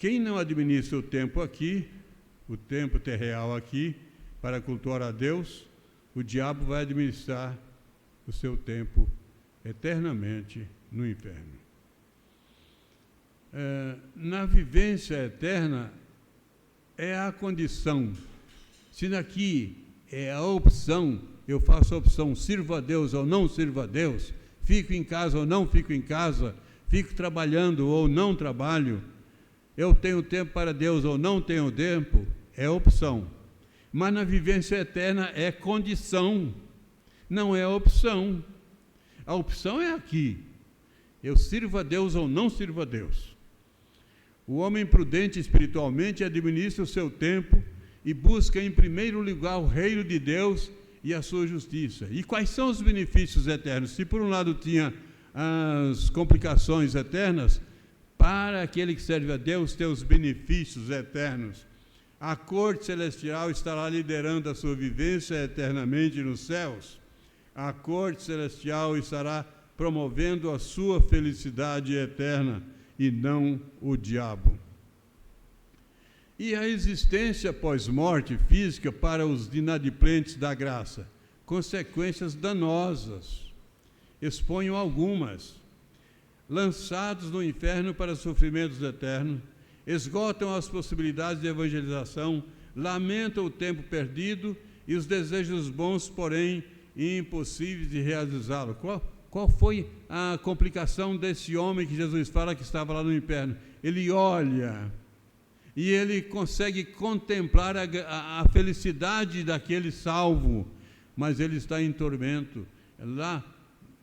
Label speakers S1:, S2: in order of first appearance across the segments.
S1: Quem não administra o tempo aqui, o tempo terreal aqui, para cultuar a Deus, o diabo vai administrar o seu tempo eternamente no inferno. Na vivência eterna é a condição. Se daqui é a opção, eu faço a opção, sirvo a Deus ou não sirvo a Deus, fico em casa ou não fico em casa, fico trabalhando ou não trabalho, eu tenho tempo para Deus ou não tenho tempo, é opção. Mas na vivência eterna é condição, não é opção. A opção é aqui, eu sirvo a Deus ou não sirvo a Deus. O homem prudente espiritualmente administra o seu tempo e busca em primeiro lugar o reino de Deus e a sua justiça. E quais são os benefícios eternos? Se por um lado tinha as complicações eternas, para aquele que serve a Deus tem os benefícios eternos. A corte celestial estará liderando a sua vivência eternamente nos céus. A corte celestial estará promovendo a sua felicidade eterna e não o diabo. E a existência pós-morte física para os inadimplentes da graça? Consequências danosas. Exponho algumas. Lançados no inferno para sofrimentos eternos, esgotam as possibilidades de evangelização, lamentam o tempo perdido e os desejos bons, porém, impossíveis de realizá-lo. Qual foi a complicação desse homem que Jesus fala que estava lá no inferno? Ele olha e ele consegue contemplar a felicidade daquele salvo, mas ele está em tormento. Lá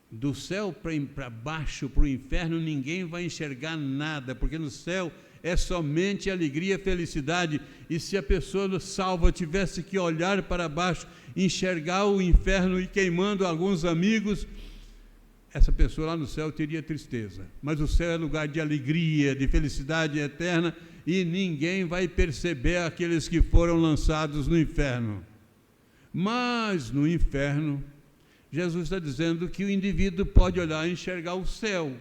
S1: do céu para baixo, para o inferno, ninguém vai enxergar nada, porque no céu é somente alegria, felicidade. E se a pessoa salva tivesse que olhar para baixo, enxergar o inferno e queimando alguns amigos, essa pessoa lá no céu teria tristeza. Mas o céu é lugar de alegria, de felicidade eterna, e ninguém vai perceber aqueles que foram lançados no inferno. Mas no inferno, Jesus está dizendo que o indivíduo pode olhar e enxergar o céu,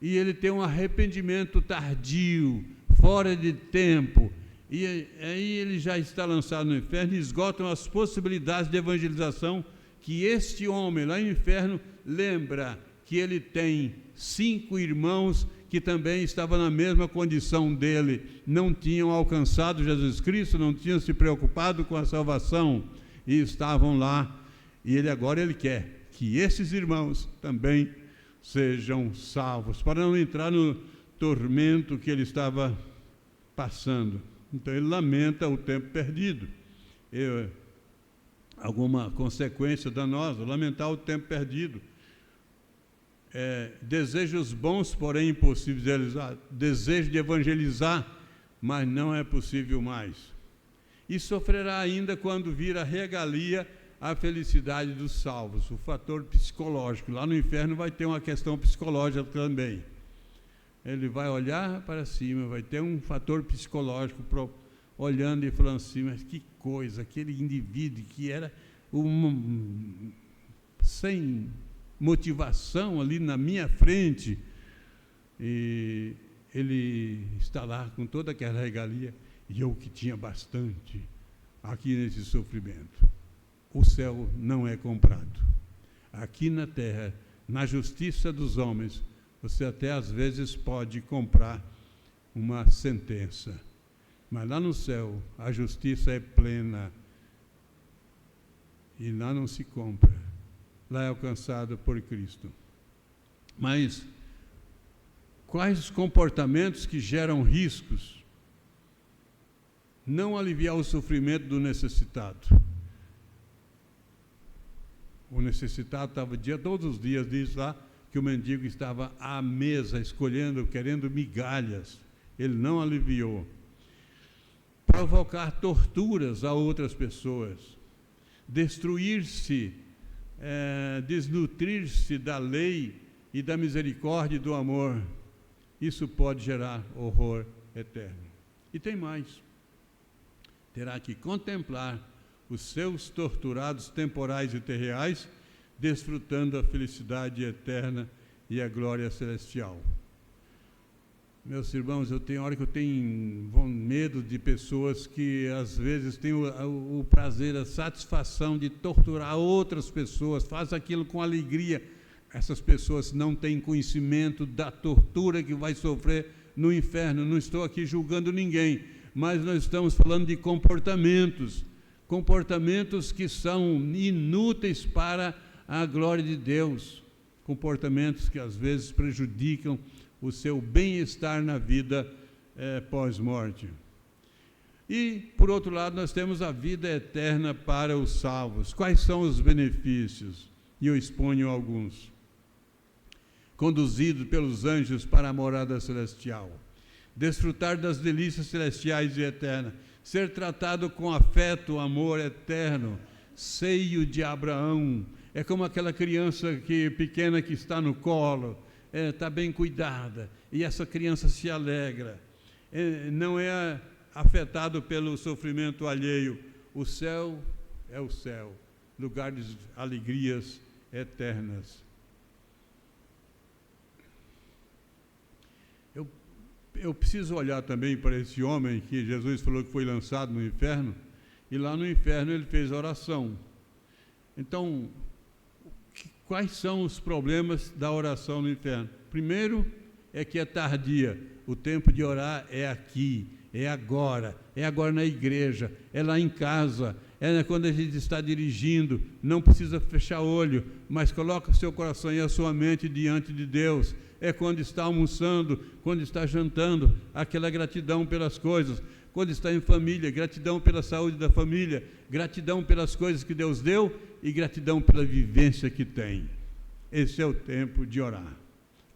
S1: e ele tem um arrependimento tardio, fora de tempo, e aí ele já está lançado no inferno, e esgotam as possibilidades de evangelização que este homem lá no inferno lembra que ele tem 5 irmãos que também estavam na mesma condição dele, não tinham alcançado Jesus Cristo, não tinham se preocupado com a salvação, e estavam lá. E agora ele quer que esses irmãos também sejam salvos, para não entrar no tormento que ele estava passando. Então ele lamenta o tempo perdido. Alguma consequência danosa, lamentar o tempo perdido. Desejos bons, porém impossíveis de realizar. Desejo de evangelizar, mas não é possível mais. E sofrerá ainda quando vir a regalia, a felicidade dos salvos, o fator psicológico. Lá no inferno vai ter uma questão psicológica também. Ele vai olhar para cima, vai ter um fator psicológico olhando e falando assim, mas que coisa, aquele indivíduo que era sem motivação ali na minha frente, e ele está lá com toda aquela regalia, e eu que tinha bastante aqui nesse sofrimento. O céu não é comprado. Aqui na terra, na justiça dos homens, você até às vezes pode comprar uma sentença, mas lá no céu a justiça é plena, e lá não se compra, lá é alcançado por Cristo. Mas quais os comportamentos que geram riscos? Não aliviar o sofrimento do necessitado. O necessitado estava todos os dias, diz lá, que o mendigo estava à mesa, escolhendo, querendo migalhas. Ele não aliviou. Provocar torturas a outras pessoas. Destruir-se, desnutrir-se da lei e da misericórdia e do amor. Isso pode gerar horror eterno. E tem mais. Terá que contemplar os seus torturados temporais e terreais, desfrutando a felicidade eterna e a glória celestial. Meus irmãos, eu tenho hora que eu tenho medo de pessoas que às vezes têm o prazer, a satisfação de torturar outras pessoas, faz aquilo com alegria. Essas pessoas não têm conhecimento da tortura que vai sofrer no inferno. Não estou aqui julgando ninguém, mas nós estamos falando de comportamentos que são inúteis para a glória de Deus, comportamentos que às vezes prejudicam o seu bem-estar na vida pós-morte. E, por outro lado, nós temos a vida eterna para os salvos. Quais são os benefícios? E eu exponho alguns. Conduzido pelos anjos para a morada celestial. Desfrutar das delícias celestiais e eternas. Ser tratado com afeto, amor eterno. Seio de Abraão. É como aquela criança pequena que está no colo. Está bem cuidada, e essa criança se alegra, não é afetado pelo sofrimento alheio. O céu é o céu, lugar de alegrias eternas. Eu preciso olhar também para esse homem que Jesus falou que foi lançado no inferno, e lá no inferno ele fez oração. Então, quais são os problemas da oração no inferno? Primeiro, é que é tardia. O tempo de orar é aqui, é agora na igreja, é lá em casa, é quando a gente está dirigindo, não precisa fechar o olho, mas coloca o seu coração e a sua mente diante de Deus. É quando está almoçando, quando está jantando, aquela gratidão pelas coisas. Quando está em família, gratidão pela saúde da família, gratidão pelas coisas que Deus deu e gratidão pela vivência que tem. Esse é o tempo de orar.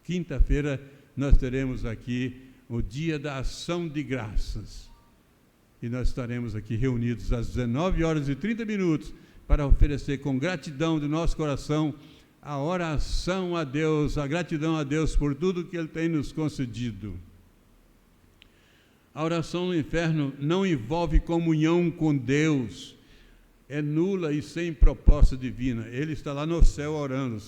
S1: Quinta-feira nós teremos aqui o dia da ação de graças. E nós estaremos aqui reunidos às 19h30 para oferecer com gratidão do nosso coração a oração a Deus, a gratidão a Deus por tudo que Ele tem nos concedido. A oração no inferno não envolve comunhão com Deus, é nula e sem proposta divina. Ele está lá no céu orando,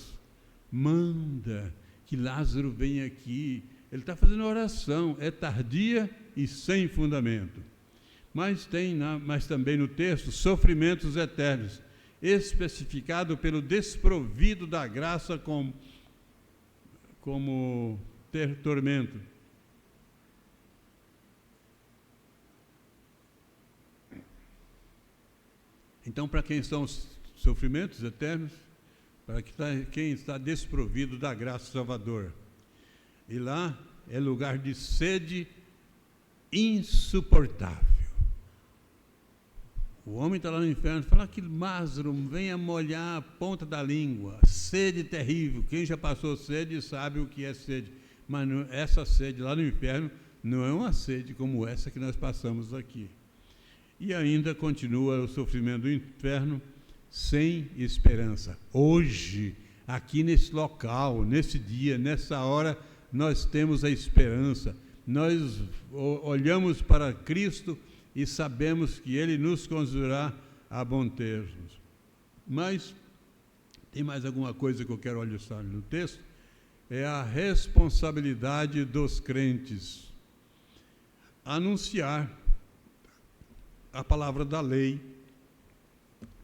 S1: manda que Lázaro venha aqui. Ele está fazendo oração, é tardia e sem fundamento. Mas também no texto, sofrimentos eternos, especificado pelo desprovido da graça como ter tormento. Então, para quem são os sofrimentos eternos? Para quem está desprovido da graça salvadora. E lá é lugar de sede insuportável. O homem está lá no inferno, fala que Lázaro venha molhar a ponta da língua, sede terrível. Quem já passou sede sabe o que é sede. Mas essa sede lá no inferno não é uma sede como essa que nós passamos aqui. E ainda continua o sofrimento do inferno sem esperança. Hoje, aqui nesse local, nesse dia, nessa hora, nós temos a esperança. Nós olhamos para Cristo e sabemos que Ele nos conduzirá a bom termo. Mas tem mais alguma coisa que eu quero olhar no texto? É a responsabilidade dos crentes. Anunciar a palavra da lei.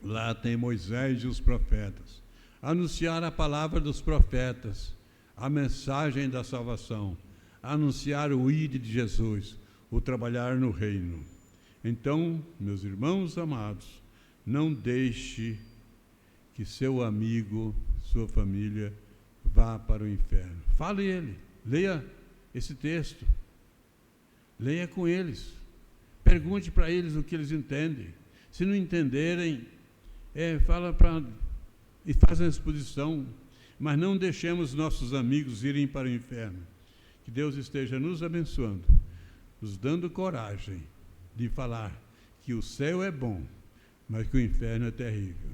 S1: Lá tem Moisés e os profetas. Anunciar a palavra dos profetas, a mensagem da salvação. Anunciar o ide de Jesus, o trabalhar no reino. Então, meus irmãos amados, não deixe que seu amigo, sua família, vá para o inferno. Fale ele, leia esse texto, leia com eles, pergunte para eles o que eles entendem. Se não entenderem, fala e faz a exposição, mas não deixemos nossos amigos irem para o inferno. Que Deus esteja nos abençoando, nos dando coragem de falar que o céu é bom, mas que o inferno é terrível.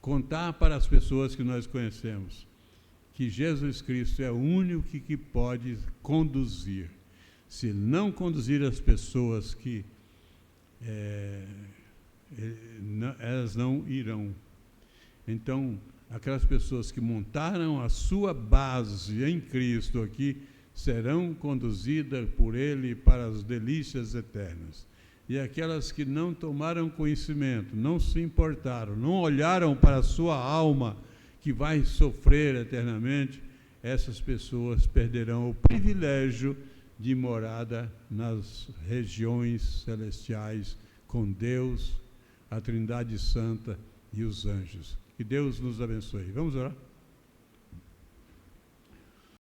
S1: Contar para as pessoas que nós conhecemos que Jesus Cristo é o único que pode conduzir. Se não conduzir as pessoas elas não irão. Então, aquelas pessoas que montaram a sua base em Cristo aqui, serão conduzidas por Ele para as delícias eternas. E aquelas que não tomaram conhecimento, não se importaram, não olharam para a sua alma, que vai sofrer eternamente, essas pessoas perderão o privilégio de morada nas regiões celestiais com Deus, a Trindade Santa e os anjos. Que Deus nos abençoe. Vamos orar?